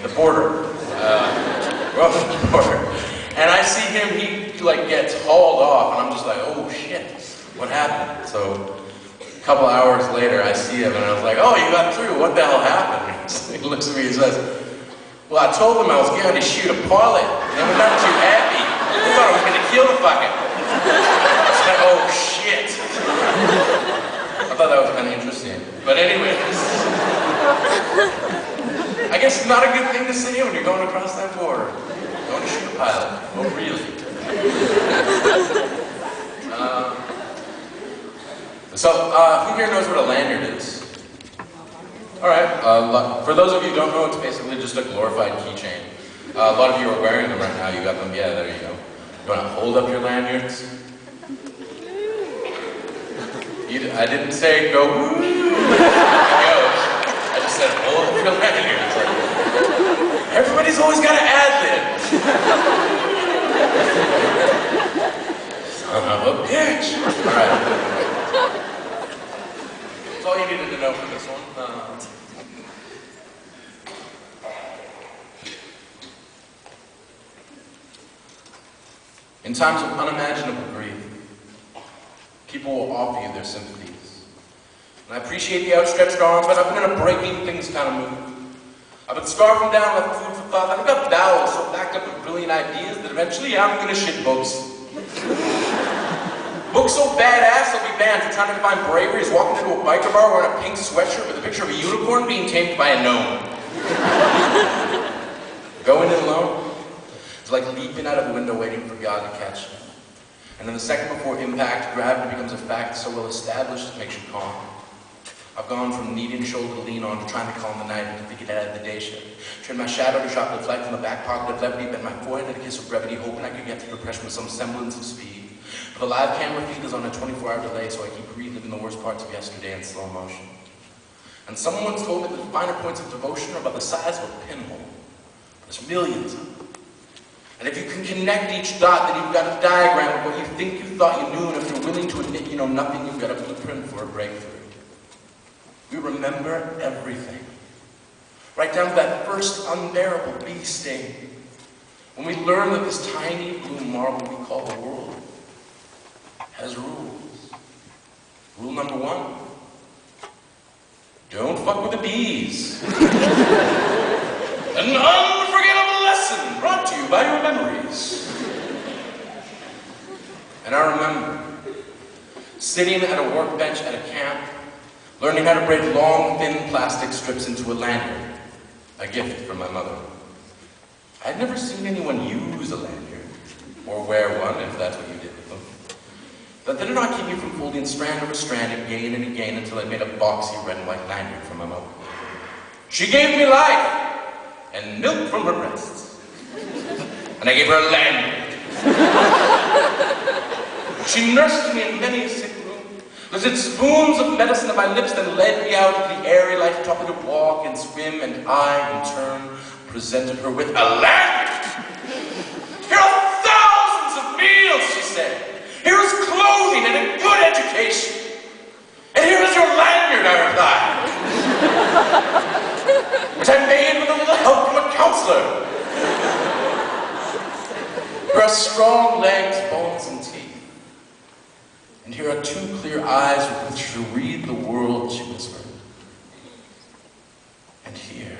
the border. We're off at the border. And I see him, he like gets hauled off, and I'm just like, oh shit, what happened? So a couple hours later, I see him, and I was like, oh, you got through, what the hell happened? He looks at me and says, well, I told him I was going to shoot a pilot, and they were not too happy. They thought I was going to kill the fucker. I was like, oh shit. I thought that was kind of interesting. But anyways, I guess it's not a good thing to say when you're going across that border. Going to shoot a pilot. Oh, really? Who here knows what a lanyard is? Alright, for those of you who don't know, it's basically just a glorified keychain. A lot of you are wearing them right now, you got them, yeah, there you go. You want to hold up your lanyards? I didn't say go woo, I just said hold up your lanyards. Everybody's always got to ad-lib. Son of a bitch. Alright. That's all you needed to know for this one. In times of unimaginable grief, people will offer you their sympathies. And I appreciate the outstretched arms, but I've been in a breaking things kind of mood. I've been scarfed from down with food for thought. I've got bowels so backed up with brilliant ideas that eventually I'm gonna shit books. Books so badass they'll be banned for trying to define bravery as walking into a biker bar wearing a pink sweatshirt with a picture of a unicorn being tamed by a gnome. Going in alone is like leaping out of a window waiting for God to catch you. And in the second before impact, gravity becomes a fact so well established it makes you calm. I've gone from needing a shoulder to lean on to trying to calm the night and to get out of the day shift. Turned my shadow to sharp deflect from the back pocket of levity, bent my forehead at a kiss of brevity, hoping I could get through depression with some semblance of speed. But the live camera feed is on a 24-hour delay, so I keep reliving the worst parts of yesterday in slow motion. And someone once told me that the finer points of devotion are about the size of a pinhole. There's millions of them. And if you can connect each dot, then you've got a diagram of what you think you thought you knew, and if you're willing to admit you know nothing, you've got a blueprint for a breakthrough. We remember everything. Right down to that first unbearable bee sting. When we learn that this tiny blue marble we call the world has rules. Rule number 1, don't fuck with the bees. An unforgettable lesson brought to you by your memories. And I remember sitting at a workbench at a camp, learning how to braid long, thin plastic strips into a lanyard, a gift from my mother. I'd never seen anyone use a lanyard, or wear one, if that's what you did with them. But they did not keep me from folding strand over strand again and again until I made a boxy red and white lanyard for my mother. She gave me life, and milk from her breasts. And I gave her a lanyard. She nursed me in many a sick room, lifted spoons of medicine at my lips, then led me out into the airy light, taught me to walk and swim, and I, in turn, presented her with a lanyard. Here are thousands of meals, she said. Here is clothing and a good education. And here is your lanyard, I replied. Which I made with a little help from a counselor. Here are strong legs, bones, and teeth. And here are 2 clear eyes with which to read the world, she whispered. And here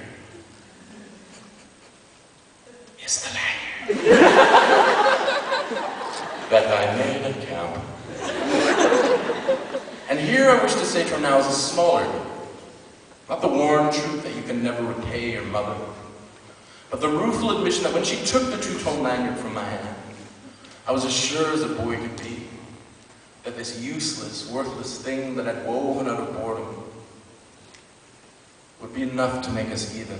is the lanyard that I made at camp. And here I wish to say to her now is a smaller gift. Not the worn truth that you can never repay your mother, but the rueful admission that when she took the 2-tone lanyard from my hand, I was as sure as a boy could be that this useless, worthless thing that I'd woven out of boredom would be enough to make us even.